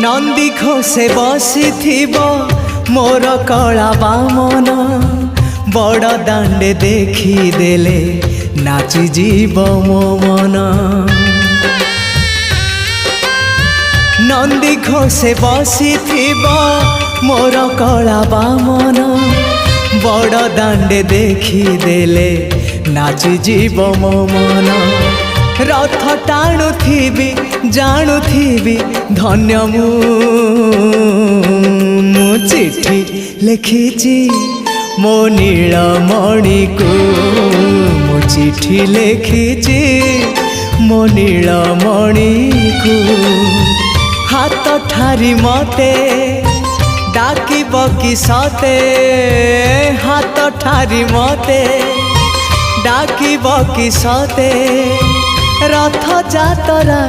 नंदी घोषे बसी मोर कला बामन बड़ दांडे देखी देले नाची जीव मो मन। नंदी घोषे बसी मोर कला बामन बड़ दांडे देखी देले नाची जीव मो मन। रथ टाणुथिबी जाणुथिबी धन्य मु चिट्ठी लिखिची मो नीलमणि को मु चिट्ठी लिखिची मो नीलमणि को। हाथ ठारी मते डाकिब कि सते हाथ ठारी मते डाकिब कि सते रथ जातरा